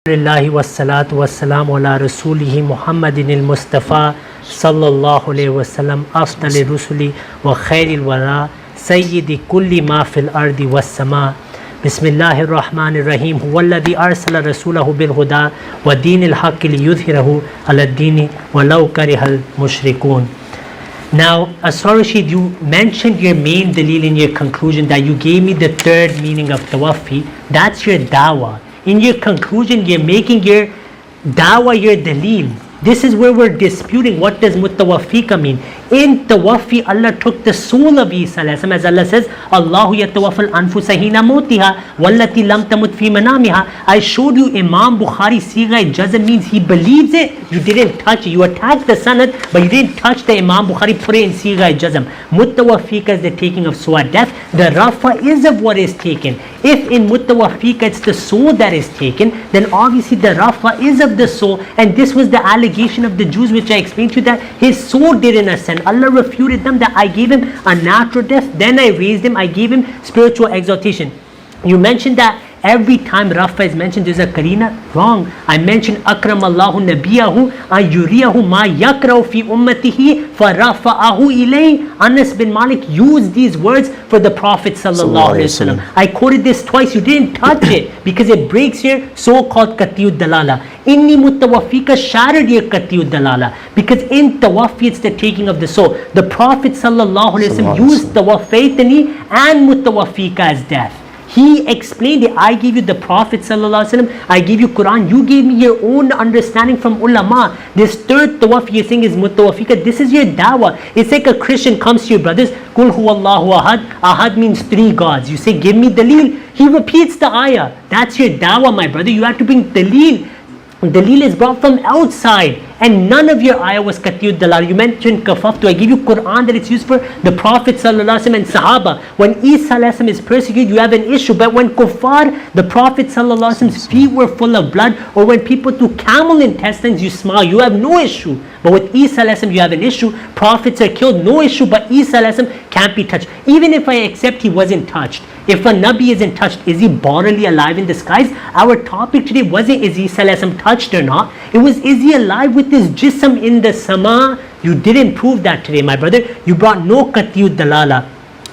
Alhamdulillahi wassalatu wassalamu ala rasulihi Muhammadin al-Mustafa sallallahu alayhi wa sallam afdali rusuli wa khairil wara sayyidi kulli ma fil ardi was sama. Bismillahir Rahmanir Rahim. Huwalladhi arsala rasulahu bil huda wa dinil haqqi liyudhhirahu ala ad-dini walau karihal mushrikun. Now, Asrar Rashid, you mentioned your main dalil in your conclusion that you gave me the third meaning of tawaffi. That's your dawah. In your conclusion, you're making your dawah your dalil. This is where we're disputing what does mutawaffika mean. In tawaffi, Allah took the soul of Isa as Allah says, Allahu yatawaffal anfusa hina mawtiha wallati lam tamut fi manamiha. I showed you Imam Bukhari Sigha Jazm means he believes it, you didn't touch it. You attacked the sanad, but you didn't touch the Imam Bukhari, put it in Sigha Jazm. Mutawaffika is the taking of soul at death. The rafa is of what is taken. If in mutawaffika it's the soul that is taken, then obviously the rafa is of the soul, and this was the allegation of the Jews which I explained to you, that his soul didn't ascend. Allah refuted them that I gave him a natural death, then I raised him, I gave him spiritual exaltation. You mentioned that every time Rafa is mentioned there's a karina. Wrong. I mentioned Akram Allahu Nabiyahu an yuriyahu ma yakrahu fi ummatihi farafa'ahu ilay. Anas bin Malik used these words for the Prophet sallallahu alaihi wasallam. I quoted this twice. You didn't touch it because it breaks your so-called Qatiyud Dalala. Inni mutawaffika shattered your Qatiyud Dalala, because in tawaffi it's the taking of the soul. The Prophet sallallahu alaihi wasallam used tawaffaytani and mutawaffika as death. He explained it. I gave you the Prophet sallallahu alaihi wasallam, I gave you Quran, you gave me your own understanding from ulama. This third tawaf you're saying is mutawaffika. This is your dawah. It's like a Christian comes to your brothers, Kul huwallahu ahad. Ahad means three gods. You say, give me dalil. He repeats the ayah. That's your dawah, my brother. You have to bring dalil. Dalil is brought from outside, and none of your ayah was Qatiyud Dalal. You mentioned kafaftu. I give you Quran that it's used for the Prophet sallallahu alaihi wasallam and Sahaba. When Isa alayhi salam is persecuted, you have an issue. But when kuffar, the Prophet sallallahu alaihi wasallam's feet were full of blood, or when people threw camel intestines, you smile. You have no issue. But with Isa alayhi salam, you have an issue. Prophets are killed, no issue. But Isa alayhi salam can't be touched. Even if I accept he wasn't touched, if a Nabi isn't touched, is he bodily alive in the skies? Our topic today wasn't is Isa alayhi salam touched or not. It was, is he alive with his jism in the sama? You didn't prove that today, my brother. You brought no Qatiyud Dalala.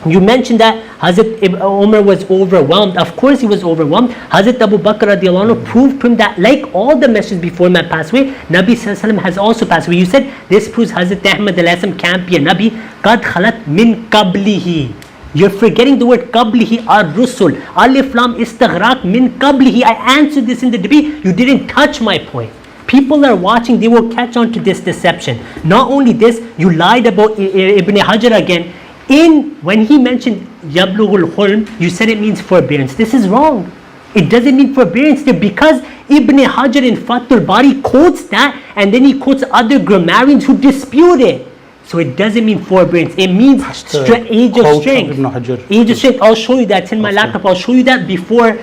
You mentioned that Hazrat Umar was overwhelmed. Of course he was overwhelmed. Hazrat Abu Bakr radiallahu anhu proved to him that like all the messages before him had passed away, Nabi sallallahu alaihi wasallam has also passed away. You said this proves Hazrat Ahmad alayhi salam can't be a Nabi. Qad khalat min qablihi. You're forgetting the word qablihi, ar-rusul. Alif lam istaghraq min qablihi. I answered this in the debate. You didn't touch my point. People are watching, they will catch on to this deception. Not only this, you lied about Ibn Hajar again. When he mentioned Yablughul Hulm, you said it means forbearance. This is wrong. It doesn't mean forbearance there, because Ibn Hajar in Fathul Bari quotes that, and then he quotes other grammarians who dispute it. So it doesn't mean forbearance. It means age of strength. Age of strength. I'll show you that. It's in my laptop. I'll show you that before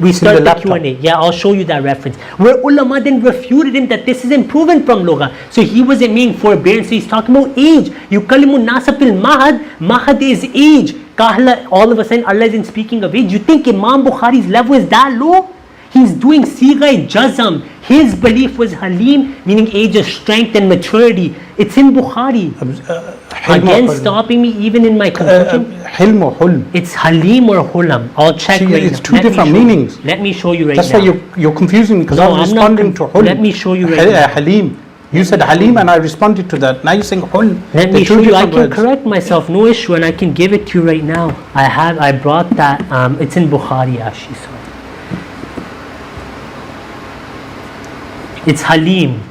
we start the Q&A. Yeah, I'll show you that reference. Where ulama then refuted him that this isn't proven from Lugha. So he wasn't meaning forbearance. So he's talking about age. Yukallimun nasa fil mahad. Mahad is age. Kahla, all of a sudden Allah isn't speaking of age. You think Imam Bukhari's level is that low? He's doing Sigha Jazm. His belief was Halim, meaning age of strength and maturity. It's in Bukhari. Again, stopping me even in my conclusion. Hilm or Hulm? It's Halim or Hulam. I'll check right now. It's two different meanings. Let me show you right now. That's why you're confusing me, because I'm responding to Hulm. Let me show you right now. Halim. You said Halim and I responded to that. Now you're saying Hulm. Let me show you. I can correct myself, no issue, and I can give it to you right now. I brought that. It's in Bukhari actually. Sorry. It's Halim.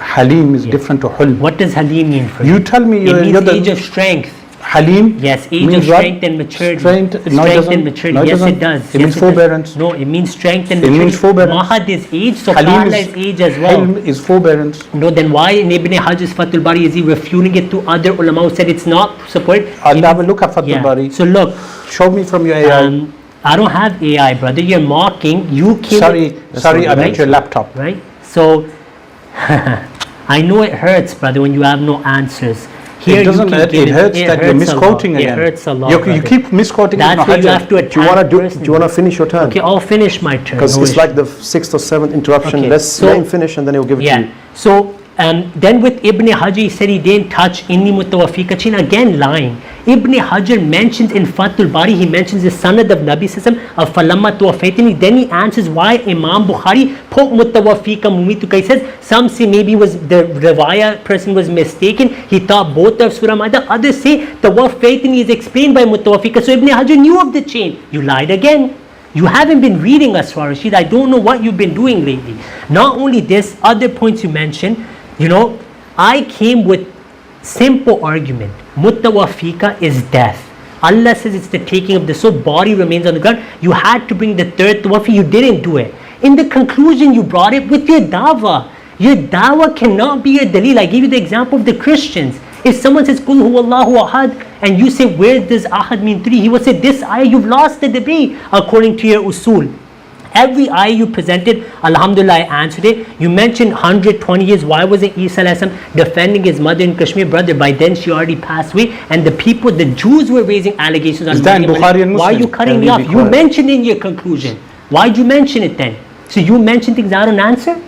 Halim is different to Hulm. What does Halim mean for you? You tell me. It means age of strength. Halim? Yes, age of strength and maturity. Strength and maturity. No, yes, it does. It means forbearance. No, it means strength and maturity. It means forbearance. Mahad is age, so Qala is age as well. Hilm is forbearance. No, then why in Ibn Hajar's Fathul Bari is he refuting it to other ulama who said it's not support? I'll have a look at Fathul Bari. So look. Show me from your AI. I don't have AI, brother. You're mocking. You came. Sorry, I meant your laptop. Right? So, I know it hurts, brother, when you have no answers. Here it doesn't. you keep It giving, hurts that you're hurts a misquoting lot. again. It hurts a lot. You brother. keep misquoting. That's Ibn why you Hajar. have to attack. Do you want to finish your turn? Okay, I'll finish my turn. Because No it's issue. like the 6th or 7th interruption. Okay, Let's so- let him finish and then he'll give it to you. So then with Ibn Hajar, he said he didn't touch Inni Mutawafika Chin. Again, lying. Ibn Hajar mentions in Fathul Bari, he mentions the sanad of Nabi Sallam of Falamma Tuwafaitini. Then he answers why Imam Bukhari put Mutawafika Mumituka. He says some say maybe was the Riwaya person was mistaken. He thought both of Surah Maida. Others say Tawafaitini is explained by Mutawafika. So Ibn Hajar knew of the chain. You lied again. You haven't been reading Asrar Rashid. I don't know what you've been doing lately. Not only this, other points you mentioned, I came with simple argument. Mutawafika is death. Allah says it's the taking of the soul, body remains on the ground. You had to bring the third tawafi, you didn't do it. In the conclusion, you brought it with your dawah. Your dawah cannot be your dalil. I gave you the example of the Christians. If someone says, Qul huwallahu ahad, and you say, where does ahad mean 3? He will say, this ayah, you've lost the debate according to your usul. Every ayah you presented, alhamdulillah, I answered it. You mentioned 120 years. Why wasn't Isa defending his mother in Kashmir? Brother, by then she already passed away. And the Jews were raising allegations on that in Bukhari and Muslim? Why are you cutting me off? You mentioned in your conclusion. Why'd you mention it then? So you mention things I don't answer?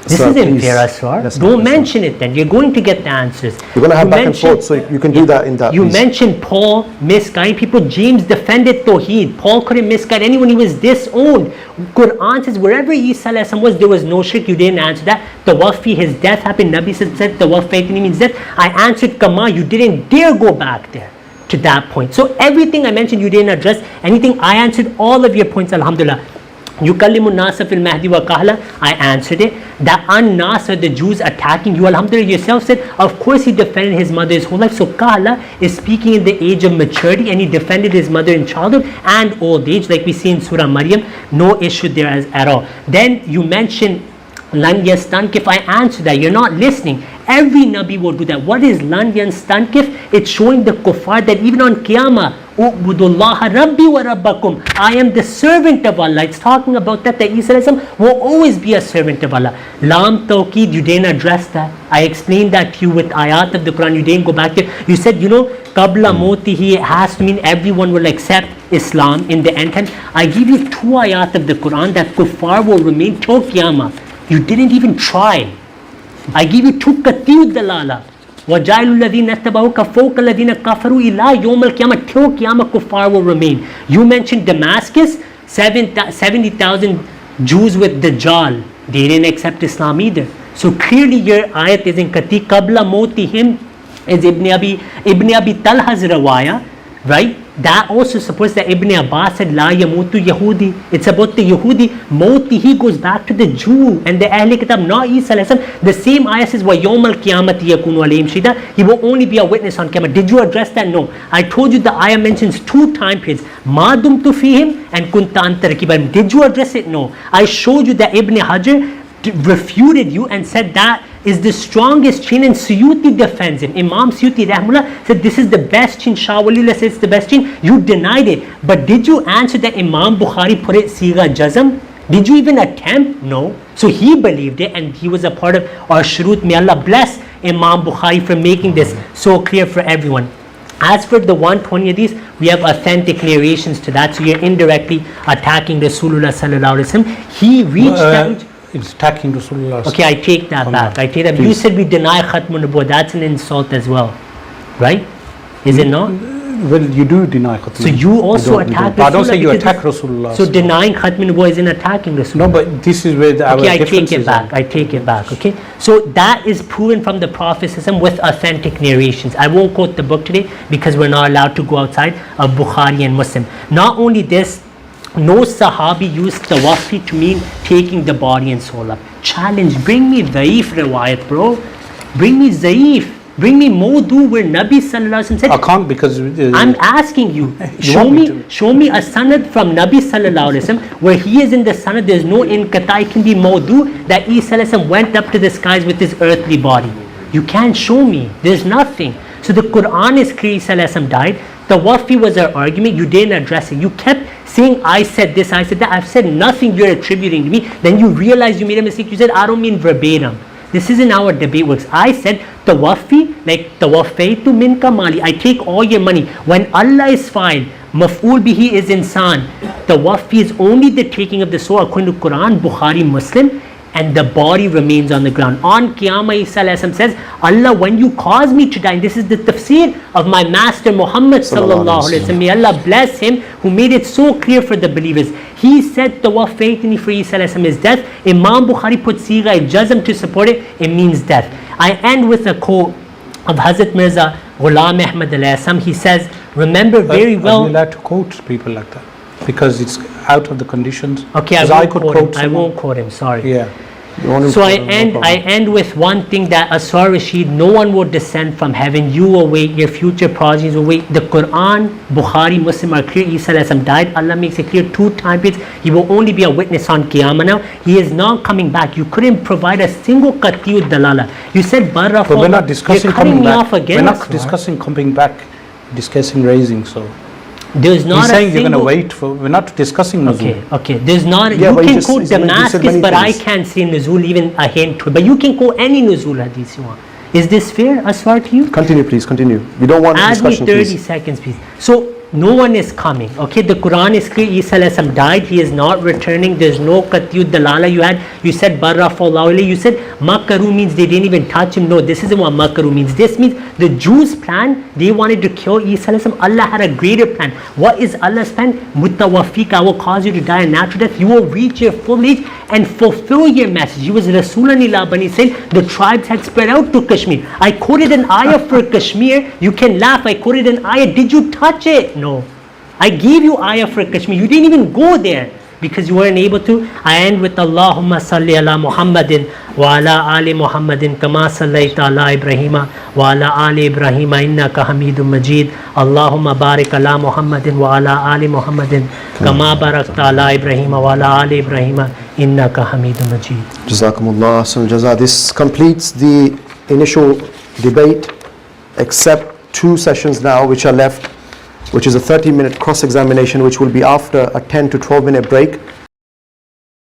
This Sir, isn't please. fair, Asrar. That's Don't not fair. mention it then. You're going to get the answers. You're going to have You back and forth, so you can do that in that. You please. mentioned Paul misguiding people. James defended Tawheed. Paul couldn't misguide anyone. He was disowned. Qur'an says wherever Isa was, there was no shirk. You didn't answer that. Tawafi, his death happened. Nabi said Tawafi means death. I answered Kama. You didn't dare go back there to that point. So everything I mentioned, you didn't address. Anything I answered, all of your points, alhamdulillah. Yukallimu nasa fil mahdi wa kahla, I answered it. The an-nasa, the Jews attacking you, alhamdulillah, yourself said, of course he defended his mother his whole life. So kahla is speaking in the age of maturity, and he defended his mother in childhood and old age, like we see in Surah Maryam. No issue there at all. Then you mentioned lan yastankif. I answered that. You're not listening. Every Nabi will do that. What is lan yastankif? It's showing the kuffar that even on Qiyamah, U'budullaha Rabbi wa Rabbakum, I am the servant of Allah. It's talking about that Isa will always be a servant of Allah. Lam Tawqeed, you didn't address that. I explained that to you with ayat of the Quran. You didn't go back there. You said, Qabla Motihi, it has to mean everyone will accept Islam in the end time. I give you 2 ayat of the Quran that kuffar will remain till Qiyamah. You didn't even try. I give you 2 Qatiyud Dalala. وَجَعِلُوا الَّذِينَ اتَّبَعُوكَ فَوْقَ الَّذِينَ كَفَرُوا إِلَىٰ يَوْمَ الْقِيَامَةِ. Till Qiyamah, kuffar will remain. You mentioned Damascus, 70,000 Jews with Dajjal. They didn't accept Islam either. So clearly your ayat is in Qati. Qabla Motihim is Ibn Abi Talha's rawaya, right? That also supports that Ibn Abbas said, La yamutu Yahudi. It's about the Yahudi. Motihi goes back to the Jew and the Ahl Kitab, not Isa. The same ayah says, Wa yawm al-qiyamati yakunu alayhim shahida. He will only be a witness on Qiyamah. Did you address that? No. I told you the ayah mentions 2 time periods. Ma dumtu fihim and kunta anta raqiban. Did you address it? No. I showed you that Ibn Hajar refuted you and said that is the strongest chain, and Suyuti defends him. Imam Suyuti Rahmullah said this is the best chain. Shah Waliullah said it's the best chain. You denied it. But did you answer that Imam Bukhari put it Sigha Jazm? Did you even attempt? No. So he believed it and he was a part of our shurut. May Allah bless Imam Bukhari for making this so clear for everyone. As for the 120 hadith, we have authentic narrations to that. So you're indirectly attacking Rasulullah sallallahu alaihi wasallam. He reached out. It's attacking Rasulullah. Okay, I take that back. I take that. You said we deny Khatmun Nubuwwah. That's an insult as well, right? Is it not? Well, you do deny Khatmun. So you also attack Rasulullah. I don't say you attack Rasulullah. So denying Khatmun Nubuwwah isn't attacking Rasulullah. No, but this is where our I differences take it back. I take it back. Okay. So that is proven from the Prophet with authentic narrations. I won't quote the book today because we're not allowed to go outside of Bukhari and Muslim. Not only this, no Sahabi used tawafi to mean taking the body and soul up. Challenge, bring me dhaif riwayat, bro. Bring me zaif. Bring me Mawdu where Nabi sallallahu alaihi wasallam said. I can't because I'm asking you. Show me a sanad from Nabi sallallahu alaihi wasallam where he is in the sanad. There's no inqata. It can be Mawdu that Isa sallallahu alaihi wasallam went up to the skies with his earthly body. You can't show me. There's nothing. So the Quran is clear. Isa sallallahu alaihi wasallam died. Tawafi was our argument. You didn't address it. You kept saying, I said this, I said that. I've said nothing you're attributing to me. Then you realize you made a mistake. You said, I don't mean verbatim. This isn't how our debate works. I said tawaffi, like tawaffaytu minka mali. I take all your money. When Allah is fine, maf'ul bihi is insan. Tawaffi is only the taking of the soul according to Quran, Bukhari, Muslim, and the body remains on the ground. On Qiyamah, Isa says, Allah, when you cause me to die, and this is the tafsir of my master Muhammad sallallahu alaihi wasallam. May Allah bless him, who made it so clear for the believers. He said, tawaffaytani for Isa is death. Imam Bukhari put sigha jazm to support it. It means death. I end with a quote of Hazrat Mirza Ghulam Ahmad al-Assam. He says, remember very well. Are you allowed to quote people like that? Because it's out of the conditions. Okay, I won't quote him. Sorry. Yeah. So I end with one thing, that Asrar Rashid, no one will descend from heaven. You will wait, your future progenies will wait. The Quran, Bukhari, Muslim are clear. Isa died. Allah makes it clear 2 time periods. He will only be a witness on Qiyamah now. He is not coming back. You couldn't provide a single qat'iyyu dalala. You said barra. But we're not discussing coming back. We're not discussing coming back, discussing raising. So there's not. He's saying you're going to wait for. We're not discussing nuzul. Okay. There's not. Yeah, you can quote said Damascus, but I things. can't say nuzul even a hint to it. But you can quote any nuzul hadith you want. Is this fair, Aswar, to you? Continue, please, continue. We don't want Add me discussion, 30 please. seconds, please. So no one is coming. Okay, the Quran is clear. Isa died. He is not returning. There's no qat'iyyu dalala. You said barra fallahu. You said makaru means they didn't even touch him. No, this isn't what makaru means. This means the Jews' plan, they wanted to kill Isa. Allah had a greater plan. What is Allah's plan? Mutawaffika, I will cause you to die a natural death. You will reach your full age and fulfill your message. He was Rasulan ila Bani Israil. The tribes had spread out to Kashmir. I quoted an ayah for Kashmir. You can laugh. I quoted an ayah. Did you touch it? No. I gave you ayah for Kashmir. You didn't even go there because you weren't able to. I end with Allahumma salli ala Muhammadin wa ala ali Muhammadin kama sallaita ala Ibrahima wa ala ali Ibrahima innaka Hamidum Majid. Allahumma barik ala Muhammadin wa ala ali Muhammadin kama barakta ala Ibrahima wa ala ali Ibrahima innaka Hamidum Majid. Jazakumullah ahsanul jaza. This completes the initial debate, except 2 sessions now which are left, which is a 30-minute cross-examination, which will be after a 10 to 12-minute break.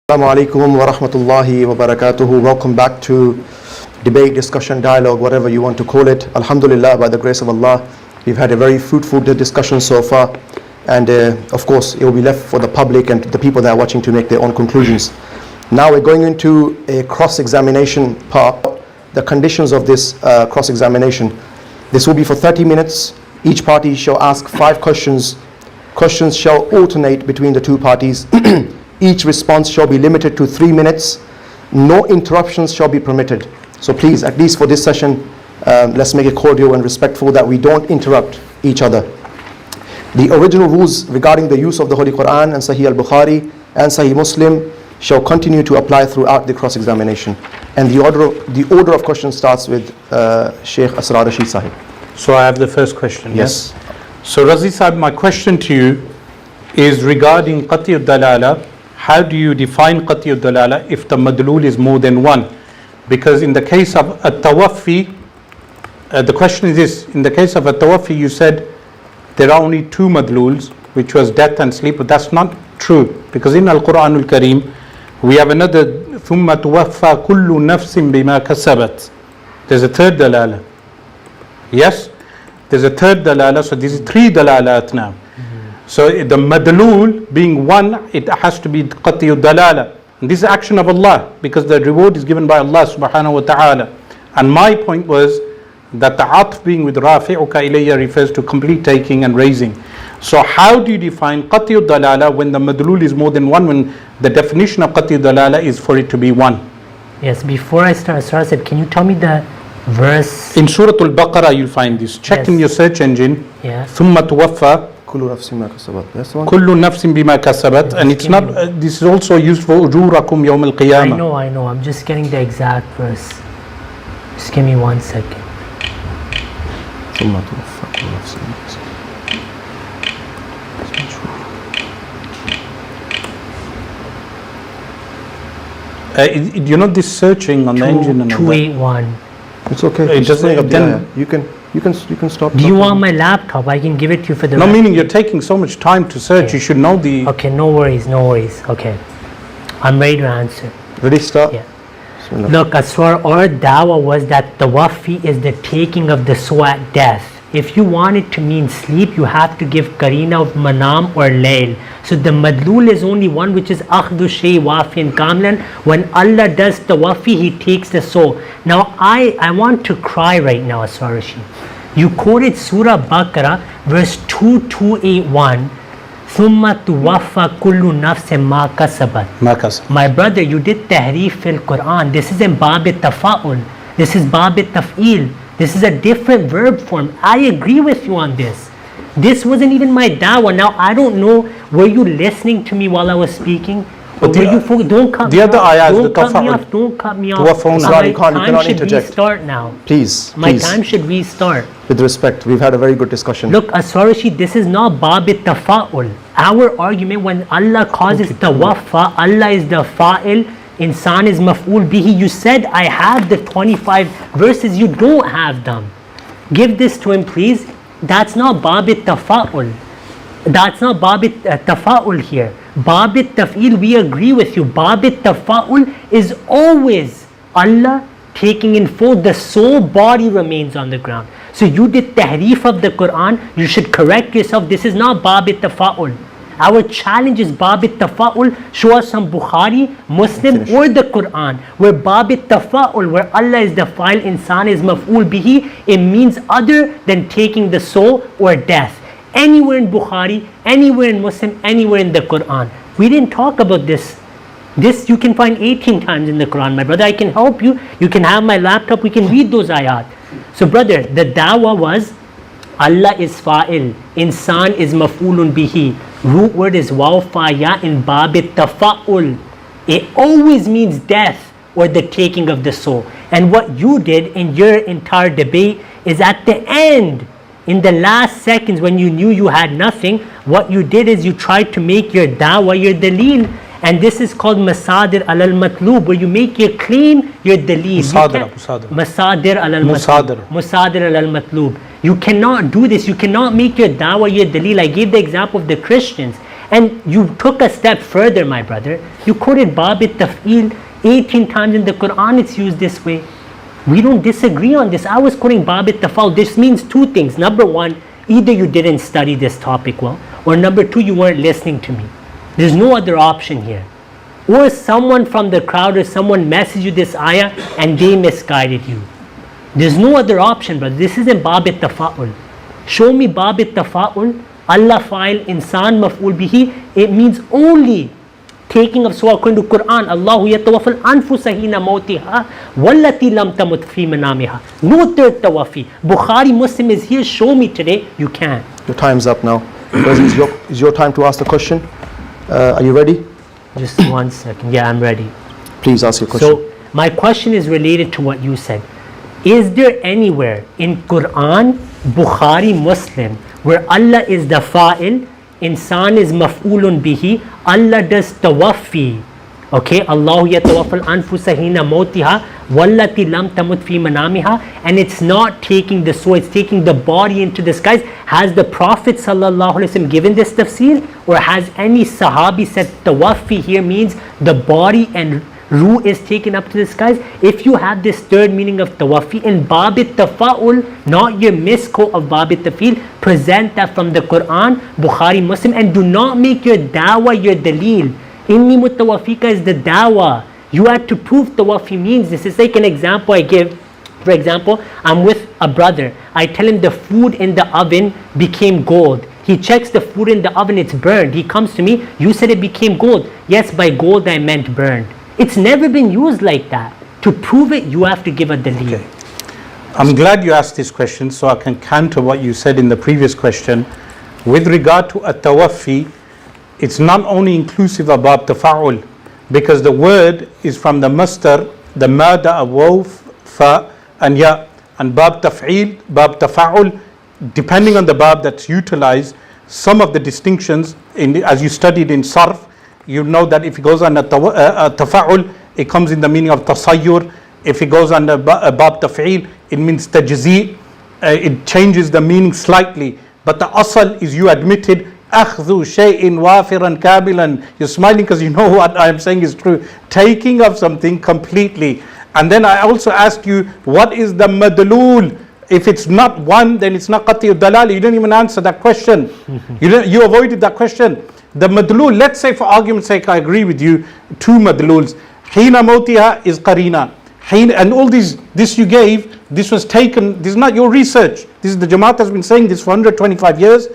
Assalamu alaikum wa rahmatullahi wa barakatuhu. Welcome back to debate, discussion, dialogue, whatever you want to call it. Alhamdulillah, by the grace of Allah, we've had a very fruitful discussion so far, and of course it will be left for the public and the people that are watching to make their own conclusions. Now we're going into a cross-examination part, the conditions of this cross-examination. This will be for 30 minutes. Each party shall ask 5 questions. Questions shall alternate between the 2 parties. Each response shall be limited to 3 minutes. No interruptions shall be permitted. So please, at least for this session, let's make it cordial and respectful, that we don't interrupt each other. The original rules regarding the use of the Holy Quran and Sahih al-Bukhari and Sahih Muslim shall continue to apply throughout the cross-examination. And the order of questions starts with Sheikh Asrar Rashid Sahib. So I have the first question. Yes. So Razi Sahib, my question to you is regarding qat'iyyu dalala. How do you define qat'iyyu dalala if the madlul is more than one? Because in the case of at-tawaffi, the question is this: in the case of at-tawaffi, you said there are only 2 madluls, which was death and sleep. But that's not true, because in Al-Qur'an Al-Kareem we have another ثُمَّ تُوَفَّى كُلُّ نَفْسٍ بِمَا كَسَبَتْ. There's a third dalala. Yes, there's a third dalala, so this is 3 dalalat now. So the madlul being 1, it has to be qat'iyyu dalala. And this is action of Allah, because the reward is given by Allah subhanahu wa ta'ala. And my point was that the atf being with rafi'uka ilayya refers to complete taking and raising. So how do you define qat'iyyu dalala when the madlul is more than 1, when the definition of qat'iyyu dalala is for it to be 1? Yes, before I start, Said, can you tell me the verse? In Surah Al-Baqarah you'll find this. Check in your search engine. Yeah. ثُمَّ تُوَفَّى Kullu nafsin ma kasabat. That's the one. كُلُّ نَفْسٍ بِمَا كَسَبَتْ. And it's not, this is also used for أُجُورَكُمْ يَوْمَ الْقِيَامَةِ. I know. I'm just getting the exact verse. Just give me 1 second. ثم توفى كل نفس ما كسبت. You know this searching on the engine and all that? 281. It's okay. It doesn't, then, You can stop. Do you want my laptop? I can give it to you for the no, rest. meaning you're taking so much time to search, you should know the... Okay, no worries. Okay. I'm ready to answer. Ready, start? Yeah. Look, Aswar, our dawah was that tawafi is the taking of the soul at death. If you want it to mean sleep, you have to give karina of manam or layl. So the madlul is only one, which is akhdu shay wafiyan kamlan. When Allah does tawafi, He takes the soul. Now I want to cry right now, Aswarashi. You quoted Surah Baqarah, verse 2281. ثُمَّ تُوَفَّى كُلُّ نَفْسٍ مَا كَسَبَتْ. My brother, you did tahrif fil Qur'an. This is in Bab tafa'ul. This is Bab taf'il. This is a different verb form. I agree with you on this. This wasn't even my dawah. Now, I don't know, were you listening to me while I was speaking? Or were you don't cut me off. Don't cut me off. Don't cut me off. You cannot interject. Restart now. Please. My time should restart. With respect, we've had a very good discussion. Look, Aswarashi, this is not Bab tafa'ul. Our argument, when Allah causes tawaffa, Allah is the fa'il, insan is maf'ul bihi. You said I have the 25 verses, you don't have them. Give this to him, please. That's not Bab tafa'ul. That's not Bab tafa'ul here. Bab taf'il, we agree with you. Bab tafa'ul is always Allah taking in full, the soul body remains on the ground. So you did tahrif of the Qur'an, you should correct yourself. This is not Bab tafa'ul. Our challenge is Bab tafa'ul. Show us some Bukhari, Muslim or the Qur'an where Bab tafa'ul, where Allah is the fa'il, insan is maf'ul bihi, it means other than taking the soul or death. Anywhere in Bukhari, anywhere in Muslim, anywhere in the Qur'an. We didn't talk about this. This you can find 18 times in the Quran, my brother. I can help you. You can have my laptop. We can read those ayat. So, brother, the dawah was Allah is fa'il, insan is maf'ulun bihi. Root word is waw fa ya in bab tafa'ul. It always means death or the taking of the soul. And what you did in your entire debate is at the end, in the last seconds when you knew you had nothing, what you did is you tried to make your dawah your daleel. And this is called masadir alal matlub, where you make your claim your daleel. Masadir alal matlub. Masadir alal matlub. You cannot do this. You cannot make your dawah your daleel. I gave the example of the Christians. And you took a step further, my brother. You quoted Bab taf'il 18 times in the Quran. It's used this way. We don't disagree on this. I was quoting Bab tafa'ul. This means two things. Number one, either you didn't study this topic well, or number two, you weren't listening to me. There's no other option here. Or someone from the crowd or someone messaged you this ayah and they misguided you. There's no other option, brother. This isn't Bab tafa'ul. Show me Bab tafa'ul. Allah fa'il, insan maf'ul bihi. It means only taking of soul according to Quran. Allahu yatawaffal anfusa hina mawtiha wallati lam tamut fi manamiha. No third tawafi. Bukhari, Muslim is here. Show me today. You can. Your time's up now. It's your time to ask the question. Are you ready? Just 1 second. Yeah, I'm ready. Please ask your question. So, my question is related to what you said. Is there anywhere in Quran, Bukhari, Muslim, where Allah is the fa'il, insan is maf'ulun bihi, Allah does tawaffi, okay, Allahu yatawaffal anfusa hina mawtiha wallati lam tamut fi manamiha, and it's not taking the soul, it's taking the body into the skies? Has the Prophet sallallahu alaihi wasallam given this tafsir, or has any sahabi said tawaffi here means the body and ruh is taken up to the skies? If you have this third meaning of tawaffi in Bab tafa'ul, not your misquote of Bab tafil, present that from the Quran, Bukhari, Muslim, and do not make your dawah your daleel. Inni mutawafika is the dawah. You had to prove tawaffi means this. It's like an example I give. For example, I'm with a brother. I tell him the food in the oven became gold. He checks the food in the oven, it's burned. He comes to me, you said it became gold. Yes, by gold I meant burned. It's never been used like that. To prove it, you have to give a daleel. Okay. I'm glad you asked this question so I can counter what you said in the previous question. With regard to at-tawaffi, it's not only inclusive of Bab tafa'ul, because the word is from the masdar, the mada of waw, fa and ya, and Bab taf'il, Bab tafa'ul, depending on the Bab that's utilized, some of the distinctions, as you studied in sarf, you know that if it goes on a tafa'ul, it comes in the meaning of tasayyur. If it goes on a Bab taf'il, it means tajzi'. It changes the meaning slightly. But the asal is, you admitted, أخذ شيء وافرا كاملا. You're smiling because you know what I'm saying is true. Taking of something completely. And then I also asked you, what is the madlul? If it's not one, then it's not qat'i dalala. You didn't even answer that question. You avoided that question. The madlul, let's say for argument's sake, I agree with you, two madluls. Hina mawtiha is qarina. And all this you gave, this was taken, this is not your research. This is the Jamaat has been saying this for 125 years,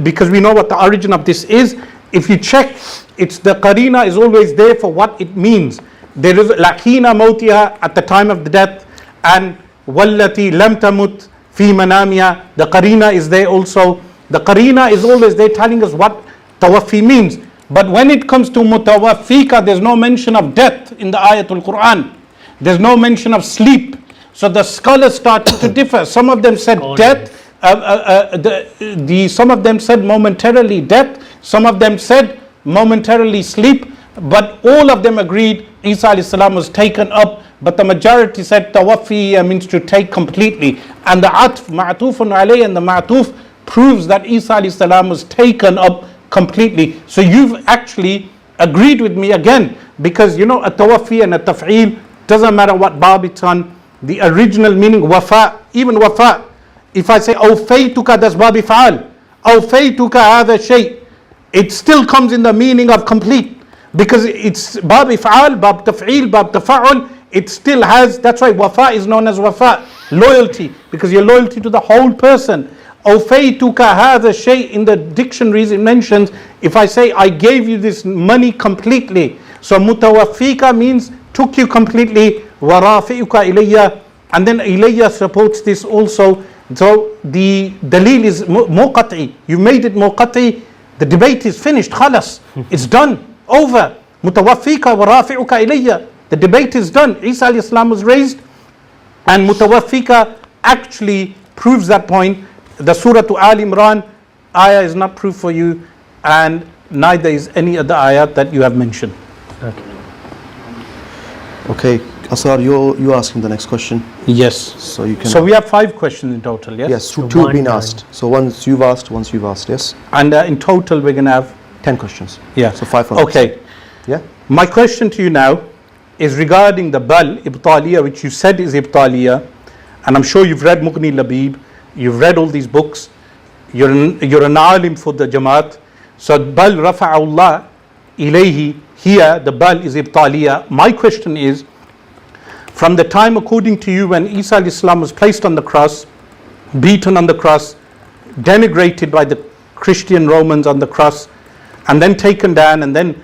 because we know what the origin of this is. If you check, it's the qarina is always there for what it means. There is hina mawtiha at the time of the death, and wallati lam tamut fi manamiha. The qarina is there also. The qarina is always there telling us what tawaffi means. But when it comes to mutawaffika, there's no mention of death in the ayatul Qur'an. There's no mention of sleep. So the scholars started to differ. Some of them said death. Some of them said momentarily death. Some of them said momentarily sleep. But all of them agreed Isa alayhi salam was taken up. But the majority said tawaffi means to take completely. And the atf, ma'tufun alayh, and the ma'tuf proves that Isa alayhi salam was taken up completely. So you've actually agreed with me again, because you know a tawaffi and a taf'il doesn't matter what bab it's on. The original meaning wafa, even wafa, if I say awfaytuka, that's bab if'al. Awfaytuka hadha shay, it still comes in the meaning of complete, because it's bab if'al, bab taf'il, bab tafa'ul. It still has, that's why wafa is known as wafa, loyalty, because you're loyalty to the whole person. Awfaytuka hadha shay, in the dictionaries it mentions, if I say I gave you this money completely. So mutawaffika means took you completely, warafi'uka ilayya, and then ilayya supports this also. So the dalil is muqati. You made it muqati. The debate is finished. Khalas, it's done, over. Mutawaffika warafi'uka ilayya. The debate is done. Isa alayhi salam was raised, and mutawaffika actually proves that point. The Surah to Al Imran ayah is not proof for you, and neither is any other ayat that you have mentioned. Okay, Asrar, you're asking the next question. Yes. So you can. So we have 5 questions in total, yes? Yes, So two have one been done. asked. So once you've asked, yes. And in total we're going to have 10 questions. Yeah. So 5 on Okay. Yeah. My question to you now is regarding the bal ibtaliya, which you said is ibtaliya, and I'm sure you've read Mughni Labib, you've read all these books, you're an alim for the Jamaat. So bal rafa'ullah ilayhi, here the bal is ibtaliya. My question is, from the time according to you when Isa alayhi salam was placed on the cross, beaten on the cross, denigrated by the Christian Romans on the cross, and then taken down, and then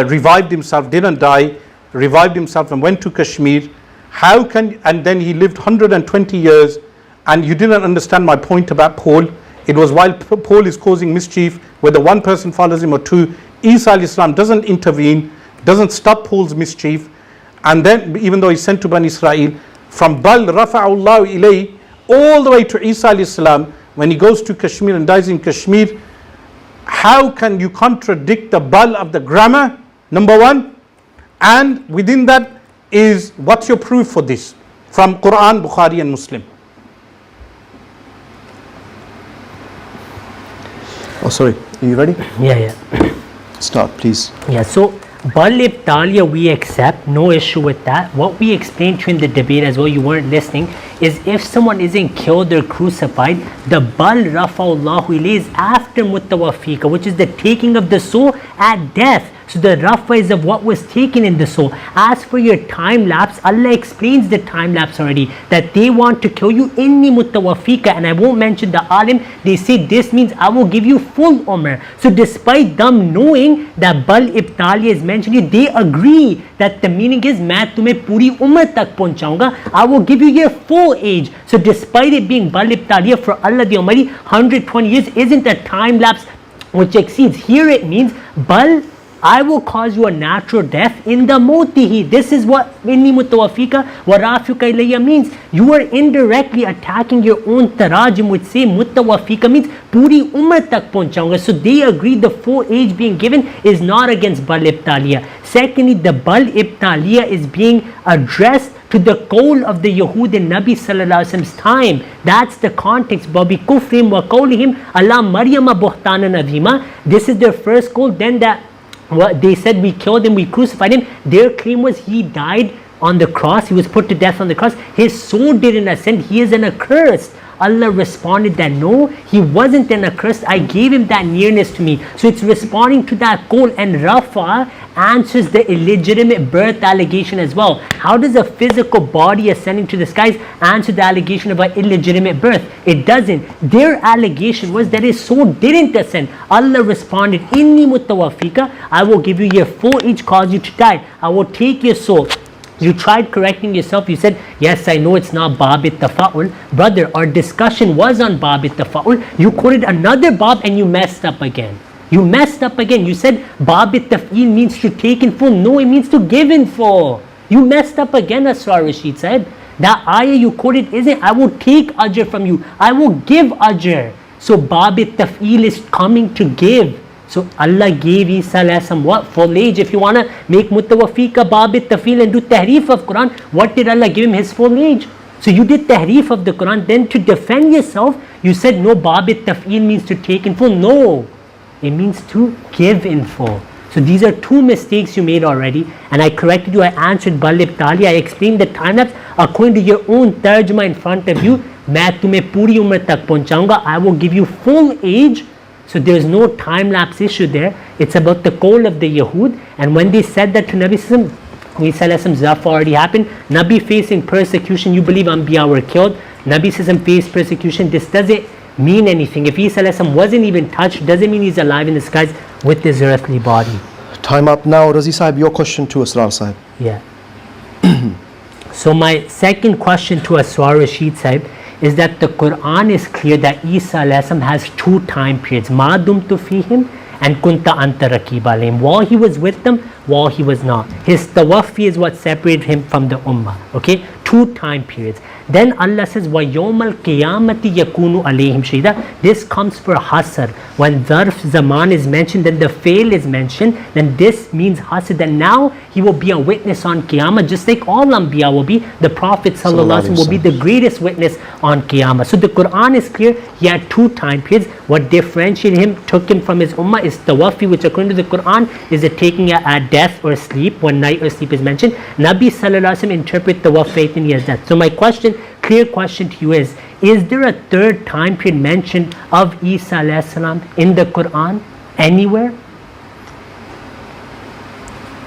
revived himself, didn't die, revived himself and went to Kashmir, and then he lived 120 years, and you didn't understand my point about Paul. It was while Paul is causing mischief, whether one person follows him or two, Isa alayhi salam doesn't intervene, doesn't stop Paul's mischief, and then even though he's sent to Bani Israel, from bal rafa'ullahu ilayhi all the way to Isa alayhi salam, when he goes to Kashmir and dies in Kashmir, how can you contradict the bal of the grammar, number one? And within that is, what's your proof for this? From Qur'an, Bukhari and Muslim. Oh, sorry. Are you ready? Yeah. Start, please. Yeah, so bal ibtaliya we accept, no issue with that. What we explained to you in the debate as well, you weren't listening, is if someone isn't killed or crucified, the bal rafa'ullahu ilayhi is after mutawaffika, which is the taking of the soul at death. So the rafa is of what was taken in the soul. As for your time lapse, Allah explains the time lapse already, that they want to kill you inni mutawaffika, and I won't mention the alim. They say this means I will give you full umr. So despite them knowing that bal ibtaliya is mentioned, they agree that the meaning is मैं तुम्हें पूरी उम्र तक पहुंचाऊंगा, I will give you your full age. So despite it being bal ibtaliya, for Allah the Almighty, 120 years isn't a time lapse which exceeds. Here it means bal, I will cause you a natural death in the motihi. This is what inni mutawaffika wa rafiuka ilayya means. You are indirectly attacking your own tarajim, which say mutawaffika means puri umr tak pahunchaunga. So they agree the full age being given is not against bal ibtaliya. Secondly, the bal ibtaliya is being addressed to the qawl of the Yahud in Nabi Sallallahu Alaihi Wasallam's time. That's the context. Babi kufrim wa qawlihim ala Maryama buhtanan azima. This is their first qawl. Then that what they said, we killed him, we crucified him. Their claim was he died on the cross, he was put to death on the cross, his soul didn't ascend, he is an accursed. Allah responded that no, he wasn't an accursed, I gave him that nearness to me. So it's responding to that call, and Rafa answers the illegitimate birth allegation as well. How does a physical body ascending to the skies answer the allegation of an illegitimate birth? It doesn't. Their allegation was that his soul didn't ascend. Allah responded, Inni mutawafika, I will give you your full age, cause you to die. I will take your soul. You tried correcting yourself. You said, yes, I know it's not Bab it-Tafa'ul. Brother, our discussion was on Bab it-Tafa'ul. You quoted another Bab and you messed up again. You messed up again. You said Bab it-Taf'il means to take in full. No, it means to give in full. You messed up again, Asrar Rashid said. That ayah you quoted isn't, I will take ajr from you. I will give ajr. So Bab it-Taf'il is coming to give. So Allah gave Isa what? Full age. If you want to make mutawafika bab it-tafil and do tahrif of Quran, what did Allah give him? His full age. So you did tahrif of the Quran. Then to defend yourself, you said no, bab it-tafil means to take in full. No, it means to give in full. So these are two mistakes you made already, and I corrected you. I answered Balib Tali. I explained the time lapse according to your own tarjuma in front of you. मैं तुम्हें पूरी उम्र तक पहुंचाऊंगा. I will give you full age. So there is no time lapse issue there. It's about the call of the Yahud. And when they said that to Nabi Sallallahu Zaf already happened. Nabi facing persecution. You believe Anbiya were killed. Nabi Sallallahu faced persecution. This doesn't mean anything. If Isa wasn't even touched, doesn't mean he's alive in the skies with his earthly body. Time up now. Razi Sahib, your question to Asrar Sahib. Yeah. So my second question to Asrar Rashid Sahib is that the Quran is clear that Isa has two time periods, ma dumtu fihim and kunta anta raqib alayhim, while he was with them, while he was not. His tawaffi is what separated him from the ummah. Okay, two time periods. Then Allah says wa yawmal qiyamati yakunu alayhim shahida. This comes for hasr. When dharf zaman is mentioned, then the fail is mentioned, then this means hasr, that now he will be a witness on qiyamah, just like all anbiya will be. The Prophet sallallahu alaihi wasallam will be the greatest witness on qiyamah. So the Quran is clear. He had two time periods. What differentiated him, took him from his ummah, is tawaffi, which according to the Quran is a taking at death or sleep, when night or sleep is mentioned. Nabi sallallahu alaihi wasallam interpret tawaffi in as death. So my question, clear question to you is there a third time period mentioned of Isa alayhi salam in the Quran anywhere?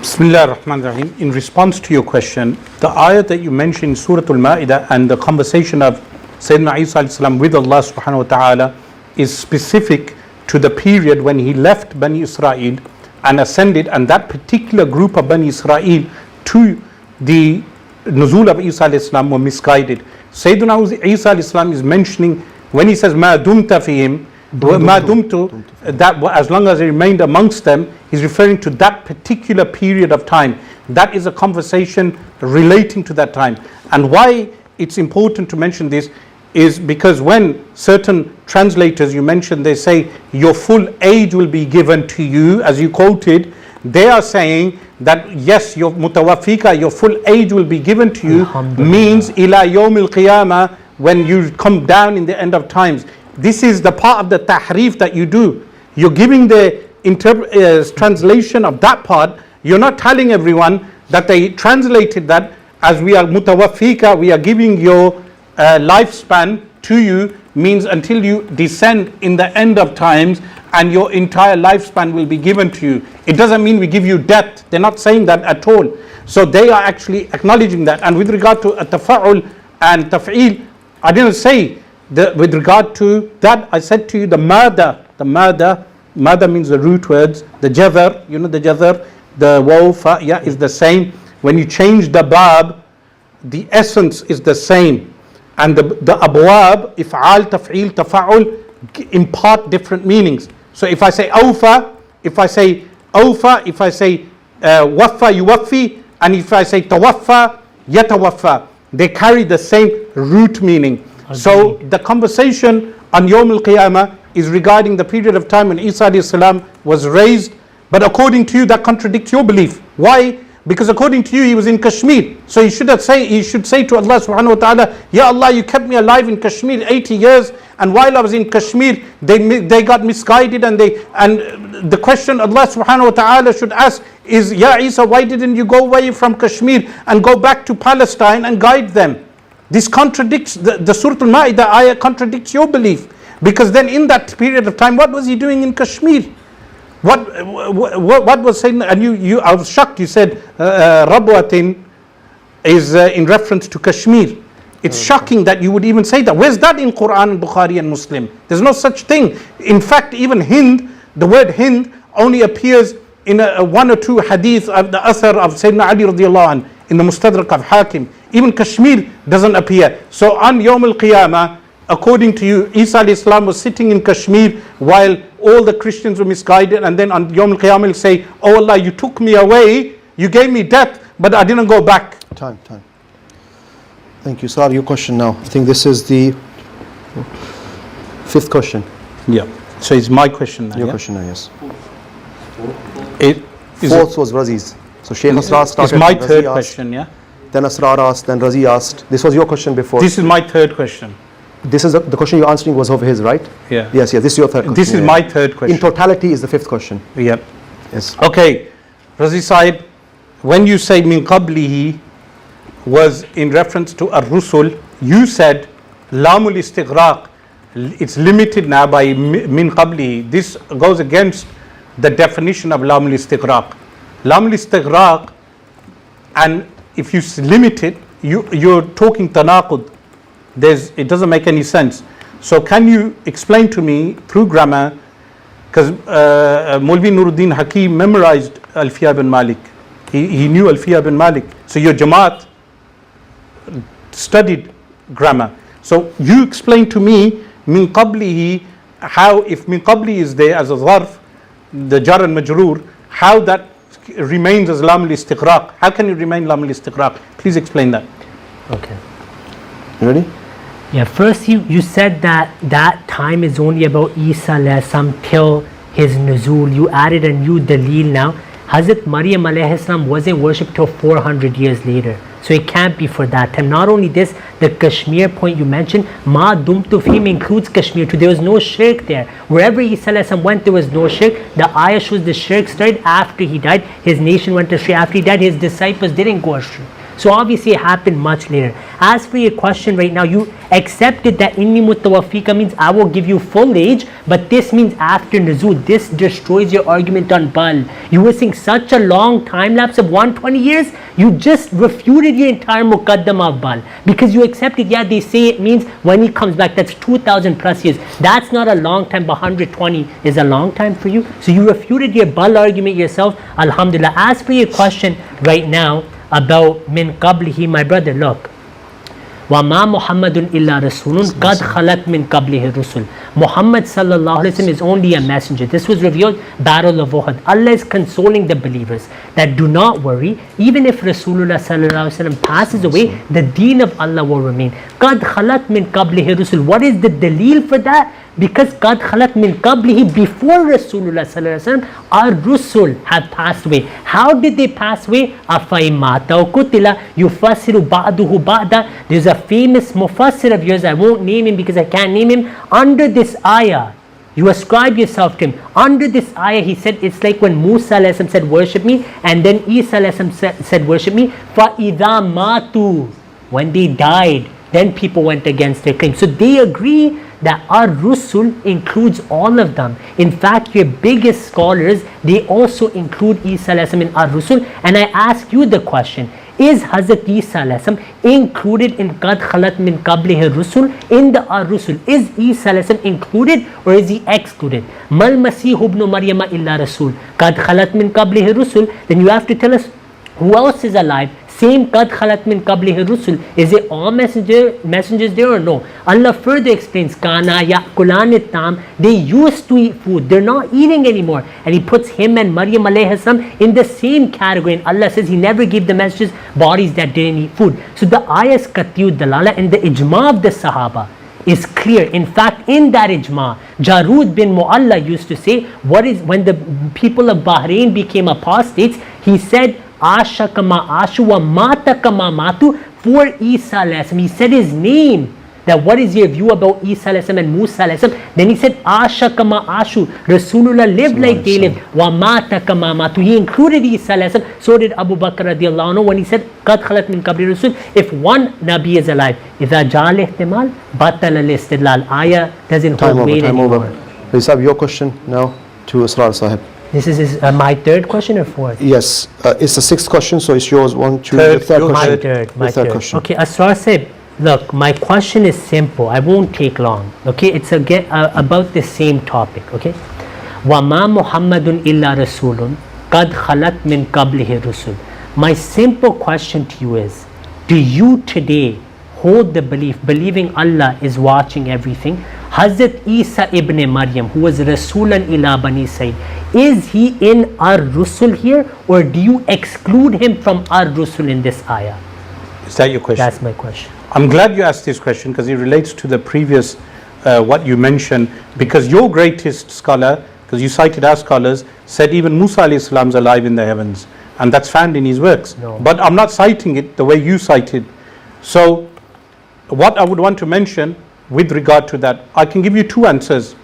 Bismillah ar-Rahman ar-Rahim. In response to your question, the ayah that you mentioned in Surah Al-Ma'idah and the conversation of Sayyidina Isa alayhi salam with Allah subhanahu wa ta'ala is specific to the period when he left Bani Israel and ascended, and that particular group of Bani Israel to the Nuzul of Isa alayhi salam were misguided. Sayyidina Isa alayhi salam is mentioning, when he says ma dumta fihim, ma dumtu, that as long as he remained amongst them, he's referring to that particular period of time. That is a conversation relating to that time. And why it's important to mention this is because when certain translators, you mentioned, they say your full age will be given to you, as you quoted, they are saying that yes, your mutawafika, your full age will be given to you, means ila yawmil qiyamah, when you come down in the end of times. This is the part of the tahrif that you do. You're giving the translation of that part. You're not telling everyone that they translated that as we are mutawafika, we are giving your lifespan to you, means until you descend in the end of times and your entire lifespan will be given to you. It doesn't mean we give you death. They're not saying that at all. So they are actually acknowledging that. And with regard to tafa'ul and taf'il, I didn't say with regard to that, I said to you the mada means the root words, the jazar, you know the jazar, the waw, fa, yeah, is the same. When you change the bab, the essence is the same. And the abwab, if'al, taf'il, tafa'ul, impart different meanings. So if I say awfa, if I say waffa, yuwaffi, and if I say tawaffa, yatawaffa, they carry the same root meaning. So the conversation on Yawm al-Qiyamah is regarding the period of time when Isa alayhi salam was raised, but according to you that contradicts your belief. Why? Because according to you, he was in Kashmir. So he should say to Allah subhanahu wa ta'ala, Ya Allah, you kept me alive in Kashmir 80 years, and while I was in Kashmir, they got misguided, and the question Allah subhanahu wa ta'ala should ask is, Ya Isa, why didn't you go away from Kashmir and go back to Palestine and guide them? This contradicts, the Surah Al-Ma'idah ayah contradicts your belief. Because then in that period of time, what was he doing in Kashmir? What was saying? And I was shocked. You said Rabwatin is in reference to Kashmir. It's shocking that you would even say that. Where's that in Qur'an, Bukhari and Muslim? There's no such thing. In fact, even Hind, the word Hind only appears in one or two hadith of the Athar of Sayyidina Ali radiallahu anh, in the Mustadrak of Hakim. Even Kashmir doesn't appear. So on Yawm al-Qiyamah, according to you, Isa alayhi salam was sitting in Kashmir while all the Christians were misguided, and then on Yawm al-Qiyamah he'll say, oh Allah, you took me away, you gave me death, but I didn't go back. Time. Thank you, sir. Your question now. I think this is the fifth question. Yeah. So it's my question now. Your question now, yes. Fourth was Razi's. So Shaykh Asrar started. It's my Razi third asked, question, yeah? Then Asrar asked, then Razi asked. This was your question before. This is my third question. This is the question you're answering was of his, right? Yeah. Yes. This is your third question. This is my third question. In totality is the fifth question. Yeah. Yes. Okay. Razi Sahib, when you say min qablihi was in reference to ar-rusul, you said lamul istighraq, it's limited now by min qablihi. This goes against the definition of lamul istighraq. Lamul istighraq, and if you limit it, you're talking tanaqud. It doesn't make any sense. So can you explain to me through grammar, because Maulvi Nuruddin Hakim memorized Alfiya bin Malik. He knew Alfiya bin Malik. So your Jamaat studied grammar. So you explain to me min qablihi, how if min qabli is there as a zarf, the jar and majroor, how that remains as lam al-istighraq. How can it remain lam al-istighraq? Please explain that. Okay. You ready? Yeah, first you said that time is only about Isa alayhi salam till his nuzul. You added a new dalil now. Hazrat Maryam alayhi salam wasn't worshipped till 400 years later. So it can't be for that time. Not only this, the Kashmir point you mentioned, Ma Dumtu Fihim includes Kashmir too. There was no shirk there. Wherever Isa alayhi salam went, there was no shirk. The ayah shows the shirk started after he died. His nation went astray after he died. His disciples didn't go astray. So obviously it happened much later. As for your question right now, you accepted that inni mutawaffika means I will give you full age, but this means after nuzul. This destroys your argument on Bal. You were saying such a long time lapse of 120 years, you just refuted your entire muqaddamah of Bal. Because you accepted, yeah, they say it means when he comes back, that's 2,000 plus years. That's not a long time, but 120 is a long time for you. So you refuted your Bal argument yourself, alhamdulillah. As for your question right now, about min qablihi, my brother, look, وَمَا مُحَمَّدٌ إِلَّا رَسُولٌ قَدْ خَلَتْ مِن قَبْلِهِ الرُّسُلُ. Muhammad sallallahu alaihi wasallam is only a messenger. This was revealed, Battle of Uhud. Allah is consoling the believers that do not worry, even if Rasulullah sallallahu alaihi wasallam passes away, the deen of Allah will remain. قَدْ خَلَتْ مِن قَبْلِهِ الرُّسُلُ. What is the dalil for that? Because قَدْ خَلَتْ مِن قَبْلِهِ, before Rasulullah sallallahu alaihi wasallam, our Rusul have passed away. How did they pass away? أَفَإِمَّاتَ وَقُتِلَ يُفَسِّرُ بَعْدُهُ بَعْدًا. There's a famous mufassir of yours, I won't name him because I can't name him. Under this ayah, you ascribe yourself to him. Under this ayah, he said it's like when Musa alayhi salam said worship me, and then Isa alayhi salam said worship me. فَإِذَا مَاتُوا, when they died, then people went against their claim. So they agree that our Rusul includes all of them. In fact, your biggest scholars, they also include Isa alayhi salam in our Rusul. And I ask you the question, is Hazrat Isa alayhi salam included in Qad Khalat Min Qablihi Rusul, in the Ar-Rusul? Is Isa alayhi salam included or is he excluded? Mal Masih ibn Maryama illa Rasul, Qad Khalat Min Qablihi Rusul. Then you have to tell us who else is alive. Same Qad Khalat Min Qablihi Rusul. Is it all messengers there or no? Allah further explains, Kana ya'kulan tam, they used to eat food, they're not eating anymore. And he puts him and Maryam alayhi salam in the same category. And Allah says he never gave the messengers bodies that didn't eat food. So the ayah's Qat'iyud Dalala and the ijma of the Sahaba is clear. In fact, in that ijma, Jarud bin Mu'alla used to say, what is when the people of Bahrain became apostates, he said, Asha kama ashu wa mata kama matu for Isa alayhi salam. He said his name. That what is your view about Isa alayhi salam and Musa alayhi salam? Then he said Asha kama ashu. Rasulullah lived like they lived. Wa mata kama matu. He included Isa alayhi salam. So did Abu Bakr radiallahu anhu when he said Qad khalat min qabli rasul. If one Nabi is alive, إذا جاء الاحتمال بطل الاستدلال. Ayah doesn't hold weight anymore. Please have your question now to Asrar Sahib. This is my third question or fourth? Yes, it's the sixth question, so it's yours. One, two, Third, the third your question. My third question. Okay, Asrar said, look, my question is simple. I won't take long. Okay, it's about the same topic. Okay, وَمَا مُحَمَّدٌ إِلَّا رَسُولٌ قَدْ خَلَتْ مِنْ قَبْلِهِ رُسُلٌ. My simple question to you is, do you today hold the believing Allah is watching everything? Hazrat Isa ibn Maryam, who was Rasulan ila Bani Israel, is he in our Rusul here, or do you exclude him from our Rusul in this ayah? Is that your question? That's my question. I'm glad you asked this question because it relates to the previous what you mentioned, because your greatest scholar, because you cited our scholars, said even Musa alayhi salam is alive in the heavens, and that's found in his works. No. But I'm not citing it the way you cited. So what I would want to mention with regard to that, I can give you two answers.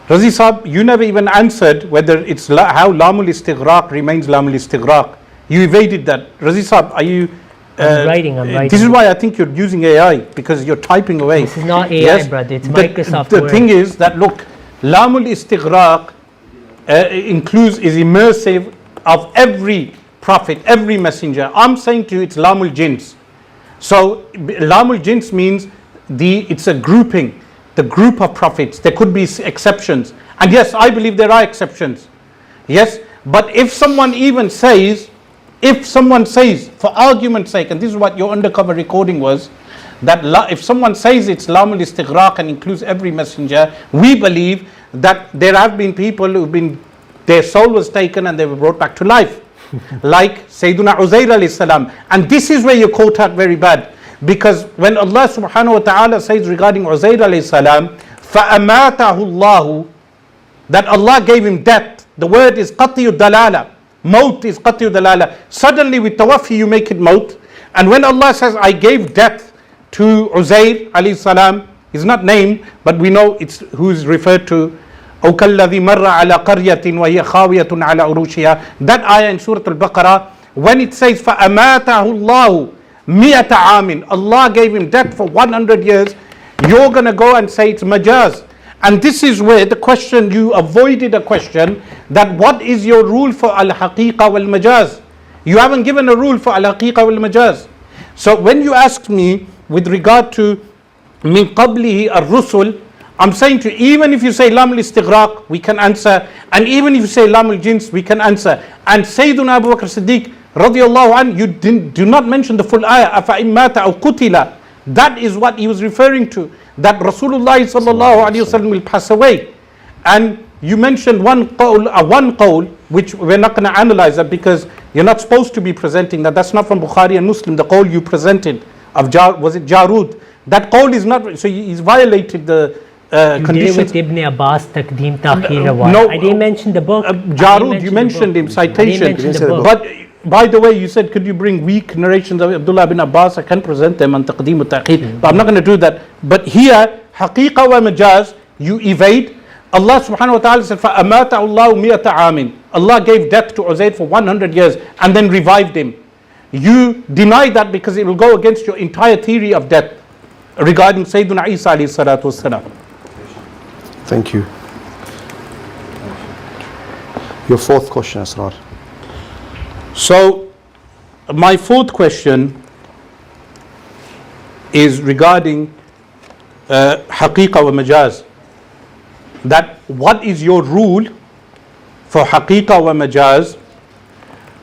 Razi Saab, you never even answered whether it's how Lamul Istighraq remains Lamul Istighraq. You evaded that. Razi Saab, are you... I'm writing. This is why I think you're using AI, because you're typing away. This is not AI, brother. It's Microsoft The Word. thing is that, look, Lamul Istighraq is immersive of every prophet, every messenger. I'm saying to you it's Lamul Jins. So Lamul Jins means it's a grouping, the group of prophets. There could be exceptions. And yes, I believe there are exceptions. Yes, but if someone says, for argument's sake, and this is what your undercover recording was, that if someone says it's Lamul Istighraq and includes every messenger, we believe that there have been people their soul was taken and they were brought back to life. Like Sayyiduna Uzair alayhi salam. And this is where you're caught out very bad. Because when Allah subhanahu wa ta'ala says regarding Uzair alayhi salam, فَأَمَاتَهُ اللَّهُ, that Allah gave him death. The word is qati'u dalala. Maut is qati'u dalala. Suddenly with tawaffi you make it maut. And when Allah says, I gave death to Uzair alayhi salam, he's not named, but we know it's who is referred to. أو كالذي مر على قرية وهي خاوية على عروشها. That ayah in Surah Al-Baqarah, when it says فَأَمَاتَهُ اللَّهُ مِئَةَ عَامٍ, Allah gave him death for 100 years, you're going to go and say it's majaz. And this is where the question, you avoided a question, that what is your rule for al-haqiqa wal-majaz? You haven't given a rule for al-haqiqa wal-majaz. So when you ask me with regard to min qablihi ar-rusul, I'm saying to you, even if you say Lamul Istighraq, we can answer. And even if you say Lamul Jins, we can answer. And Sayyiduna Abu Bakr Siddiq, radiallahu anh, you do not mention the full ayah. أَفَإِن مَاتَ أَوْ قُتِلَ. That is what he was referring to. That Rasulullah sallallahu alayhi wa sallam will pass away. And you mentioned one qawl, which we're not going to analyze that because you're not supposed to be presenting that. That's not from Bukhari and Muslim. The qawl you presented of was it Jarud? That qawl is not, so he's violated the conditions. With Ibn Abbas, Taqdeem, Ta'khir, no, I didn't mention the book. Jarud, you mentioned him, citation. But by the way, you said, could you bring weak narrations of Abdullah bin Abbas? I can present them on Taqdeem wa Ta'khir. But I'm not going to do that. But here, Haqiqa wa Majaz, you evade. Allah subhanahu wa ta'ala said, فَأَمَاتَ اللَّهُ مِئَةَ عَامٍ. Allah gave death to Uzair for 100 years and then revived him. You deny that because it will go against your entire theory of death regarding Sayyiduna Isa alayhi salatu wassalam. Thank you. Your fourth question, Asrar. So, my fourth question is regarding Haqiqa wa Majaz. That what is your rule for Haqiqa wa Majaz?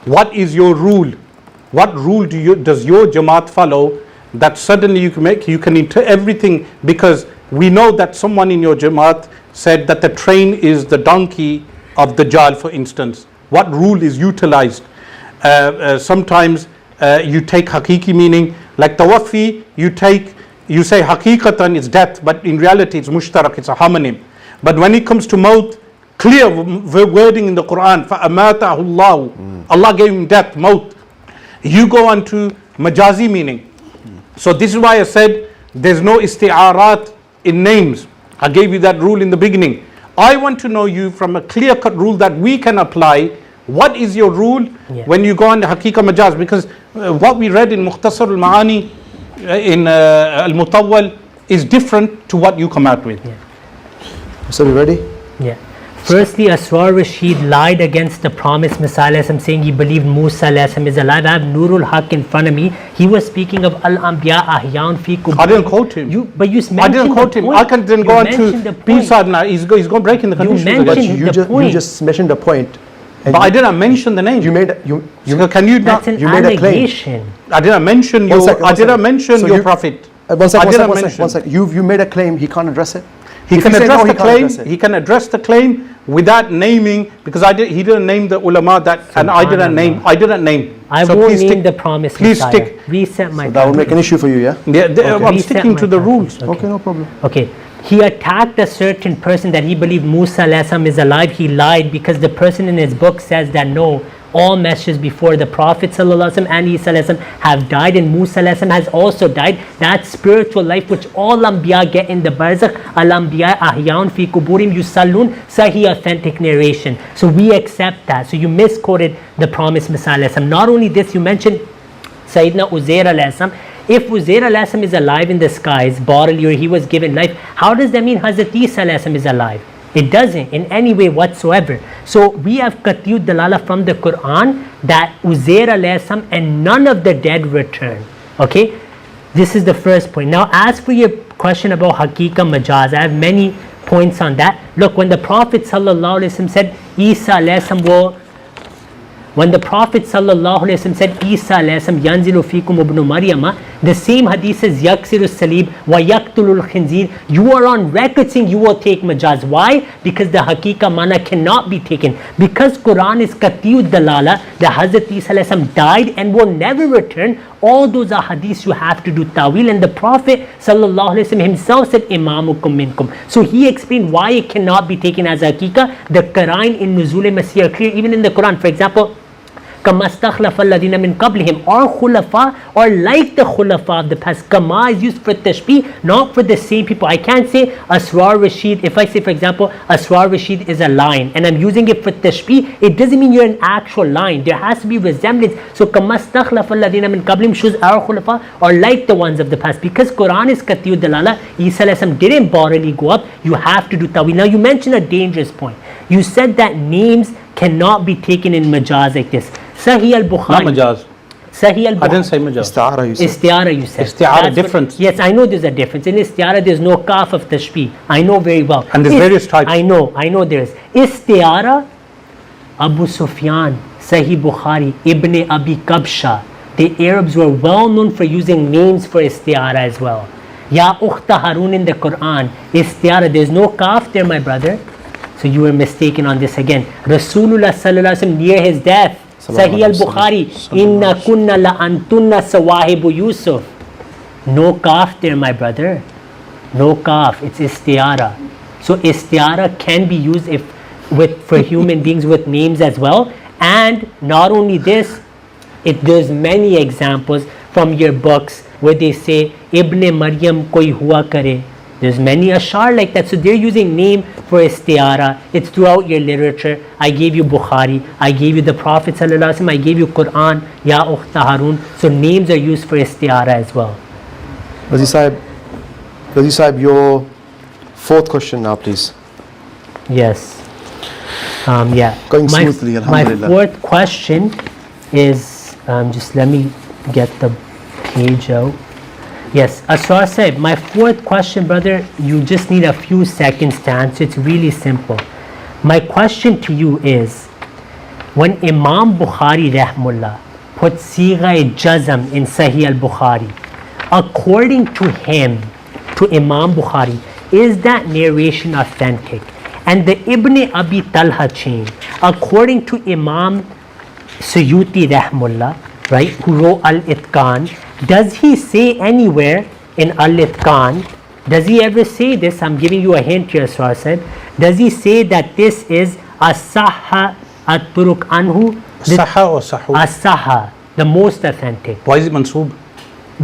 What is your rule? What rule does your Jamaat follow that suddenly you can enter everything? Because we know that someone in your Jamaat said that the train is the donkey of the Dajjal, for instance. What rule is utilized? Sometimes you take Haqiqi meaning, like Tawaffi, you say Haqiqatan it's death, but in reality it's Mushtarak, it's a homonym. But when it comes to Maut, clear wording in the Qur'an, فَأَمَاتَهُ اللَّهُ, Allah gave him death, Maut. You go on to majazi meaning. So this is why I said there's no isti'arat in names. I gave you that rule in the beginning. I want to know you from a clear-cut rule that we can apply. What is your rule when you go on the Haqiqa Majaz? Because what we read in Mukhtasar al-Ma'ani, in al-Mutawwal, is different to what you come out with. So we ready? Yeah. Firstly, Asrar Rashid lied against the promised Messiah saying he believed Musa is alive. I have Nurul Haq in front of me. He was speaking of Al-Anbiya Ahyan fi Qubur. I didn't quote him. But you mentioned I didn't quote him. I can then go on to P-side now. He's going breaking the conditions. But you just mentioned the point. But I didn't mention the name. You made can you not? That's an you made a claim. allegation. I didn't mention you. I didn't mention your prophet. One second. You made a claim. He can't address it. He can address the claim. He can address the claim without naming, because he didn't name the ulama that, and I didn't name. I won't name the promise. Please Messiah. stick. Reset my. So that will make an issue for you, yeah? I'm sticking to the rules. Okay, no problem. Okay. He attacked a certain person that he believed Musa is alive. He lied because the person in his book says that no, all messages before the Prophet and Isa have died, and Musa has also died. That spiritual life which all Anbiya get in the Barzakh, Al-Anbiya Ahyan fi Quburim Yusallun, Sahih authentic narration. So we accept that. So you misquoted the promised Messiah. Not only this, you mentioned Sayyidina Uzair. If Uzair is alive in the skies, bodily, or he was given life, how does that mean Hazrat Isa is alive? It doesn't in any way whatsoever. So we have Qatiyud Dalala from the Qur'an that Uzair and none of the dead return. Okay, this is the first point. Now as for your question about Haqiqa Majaz, I have many points on that. Look, when the Prophet said Isa will, when the Prophet ﷺ said Isa yanzilu fikum ibn Maryama, the same hadith says yaksiru salib wa yaktulul khinzir. You are on record saying you will take majaz. Why? Because the haqiqa mana cannot be taken. Because Quran is Qatiyud Dalala, the Hazrat Isa died and will never return. All those are hadiths you have to do tawil, and the Prophet ﷺ himself said imamukum minkum. So he explained why it cannot be taken as haqiqa. The Quran in Nuzul Masih are clear. Even in the Quran, for example, Kama astakhlafa alladhina min qablihim, or khulafa, or like the khulafa of the past. Kama is used for tashbih, not for the same people. I can't say Asrar Rashid. If I say, for example, Asrar Rashid is a lion and I'm using it for tashbih, it doesn't mean you're an actual lion. There has to be resemblance. So Kama astakhlafa alladhina min qablihim shows our khulafa, or like the ones of the past. Because Quran is Qatiyud Dalala, Isa didn't bodily go up. You have to do tawil. Now you mentioned a dangerous point. You said that names cannot be taken in majaz like this. Sahih al-Bukhari. Not majaz. Sahih al-Bukhari. I didn't say majaz. Isti'ara you said. Isti'ara you said. Isti'ara difference. Yes, I know there's a difference. In isti'ara there's no kaf of tashbih. I know very well. And there's various types. I know there is. Isti'ara, Abu Sufyan, Sahih Bukhari, Ibn Abi Kabsha. The Arabs were well known for using names for isti'ara as well. Ya Ukhta Harun in the Quran. Isti'ara, there's no kaf there, my brother. So you were mistaken on this again. Rasulullah sallallahu alaihi wasallam near his death, Sahih al-Bukhari, Inna kunna la antunna sawahibu Yusuf. No kaf there, my brother. No kaf. It's isti'ara. So isti'ara can be used for human beings with names as well. And not only this, there's many examples from your books where they say Ibn Maryam koi hua kare. There's many ashar like that. So they're using name for isti'ara. It's throughout your literature. I gave you Bukhari. I gave you the Prophet ﷺ. I gave you Quran. Ya Ukhta Harun. So names are used for isti'ara as well. Qazi Sahib, your fourth question now, please. Yes. Yeah. Going smoothly, alhamdulillah. My fourth question is, just let me get the page out. Yes, Asrar Sahib, my fourth question, brother, you just need a few seconds to answer. It's really simple. My question to you is, when Imam Bukhari Rahmullah put Sigha Jazam in Sahih al-Bukhari, according to him, to Imam Bukhari, is that narration authentic? And the Ibn Abi Talha chain, according to Imam Suyuti Rahmullah, right, who wrote Al-Itqan, does he say anywhere in Al-Itqan, does he ever say this? I'm giving you a hint here, Asrar said. Does he say that this is As-Sahha At-Turuk Anhu? Sahha or Sahu? As-Sahha. The most authentic. Why is it mansoob?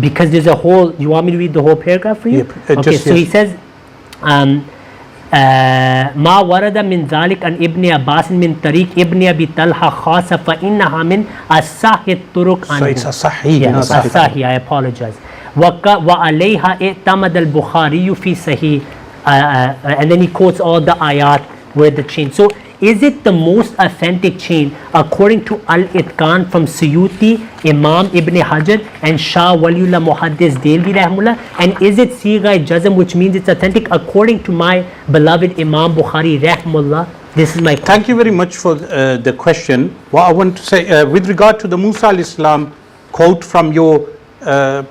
Because there's a whole, you want me to read the whole paragraph for you? Yeah, Okay, just, so he yes. says, ما ورد من ذلك عن ابن عباس من طريق ابن أبي طلحة خاصة فإنها من الصحيح الطرق عنه. So it's a sahih, Yeah, not sahih. الصحيح, I apologize. وعليها اعتمد البخاري في صحيح. And then he quotes all the ayat where the chain. So is it the most authentic chain according to Al-Itqan from Suyuti, Imam Ibn Hajar and Shah Waliullah Muhaddis Delvi Rahmullah? And is it Sigha Jazm, which means it's authentic according to my beloved Imam Bukhari Rahmullah? This is my question. Thank you very much for the question. What I want to say with regard to the Musa al-Islam quote from your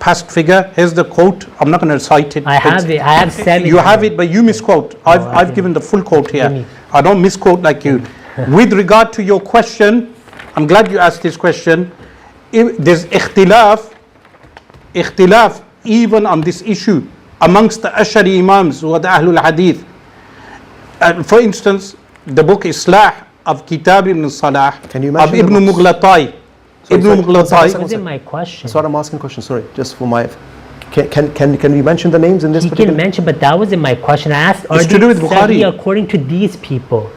past figure, here's the quote. I'm not going to cite it. I have it. I have 7. You have it, but you misquote. I've given the full quote here. I don't misquote like you. With regard to your question, I'm glad you asked this question. If there's ikhtilaf even on this issue amongst the Ash'ari Imams who are the Ahlul Hadith. For instance, the book Islah of Kitab ibn Salah Can you of mention Ibn the books? Mughlatay. Ibn sorry, Mughlatay. That wasn't my question. That's what I'm asking question. Sorry, just for my. Can you mention the names in this He particular? can mention, but that wasn't my question. I asked, are It's to do with these Bukhari. Sahih according to these people?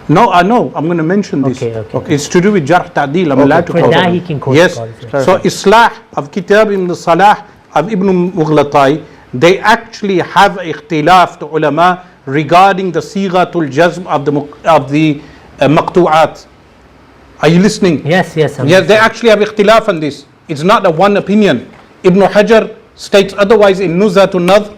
No, I know. I'm going to mention this. Okay. It's to do with Jarh Ta'dil. I'm allowed to For quote that it. he can quote Yes. scholars. So Islah of Kitab ibn Salah of Ibn Mughlatay, they actually have ikhtilaf to ulama regarding the Sighatul Jazm of the Maqtu'at. Are you listening? Yes. Yes, they actually have ikhtilaf on this. It's not a one opinion. Ibn Hajar states otherwise in Nuzhatul Nadhr.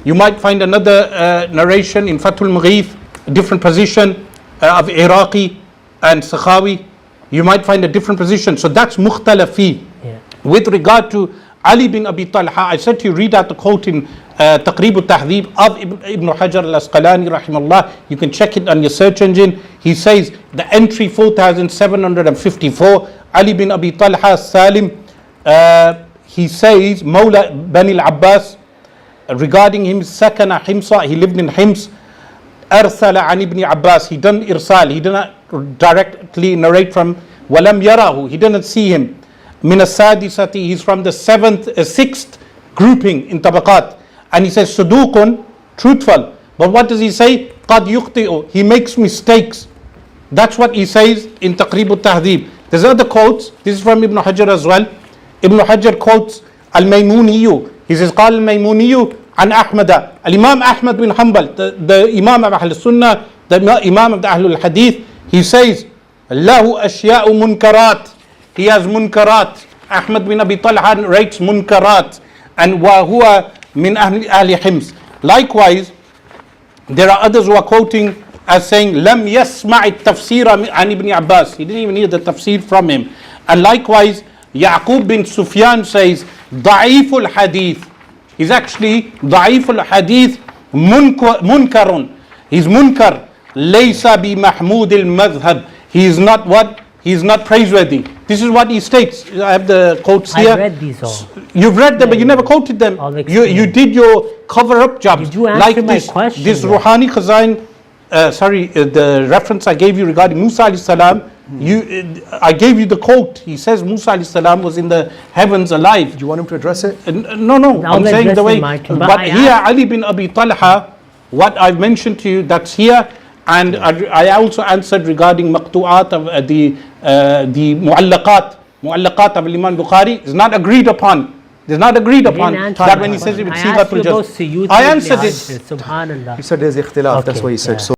You might find another narration in Fathul Mughith, a different position of Iraqi and Sakhawi. You might find a different position. So that's mukhtalafi. Yeah. With regard to Ali bin Abi Talha, I said to you, read out the quote in Taqrib al-Tahdhib of Ibn Hajar al-Asqalani rahimahullah. You can check it on your search engine. He says the entry 4754, Ali bin Abi Talha Salim, he says Mawla Bani al-Abbas, regarding him Sakana Himsa, he lived in Hims. Arsala an Ibn Abbas, he done irsal, he did not directly narrate from Walam Yarahu, he didn't see him. Min as-sadisati, he's from the sixth grouping in Tabaqat. And he says Suduqun, truthful. But what does he say? Qad yukhti'u, he makes mistakes. That's what he says in Taqrib al-Tahdhib. There's other quotes, this is from Ibn Hajar as well. Ibn Hajar quotes Al-Maymuniyu. He says, قال الميموني عن أحمد. Al-Imam Ahmad bin Hanbal, the Imam of Ahl Sunnah, the Imam of the Ahlul Hadith, he says, له أشياء منكرات. He has munkarat. Ahmad bin Abi Talha writes munkarat. And وهو من أهل حمص. Likewise, there are others who are quoting as saying, لم يسمع التفسير عن ابن Abbas. He didn't even hear the tafsir from him. And likewise, Yaqub bin Sufyan says, ضعيف الحديث. He's actually ضعيف الحديث منكر. He's munkar. ليس بمحمود المذهب. He is not what? He is not praiseworthy. This is what he states. I have the quotes here. I read these all. You've read them, but you never quoted them. You did your cover-up job. Did you answer like my this, question? This Ruhani Khazain, the reference I gave you regarding Musa alayhi salam, I gave you the quote. He says Musa alayhi salam was in the heavens alive. Do you want him to address it? No, I'll I'm saying the way. but But here, Ali bin Abi Talha, what I've mentioned to you, that's here. And I also answered regarding maqtu'at of the mu'allaqat of Imam Bukhari is not agreed upon. It's not agreed upon that when he says it with Sighatul Jazm. I answered it. Subhanallah. You said there's ikhtilaf. That's Okay, what he said. yeah. So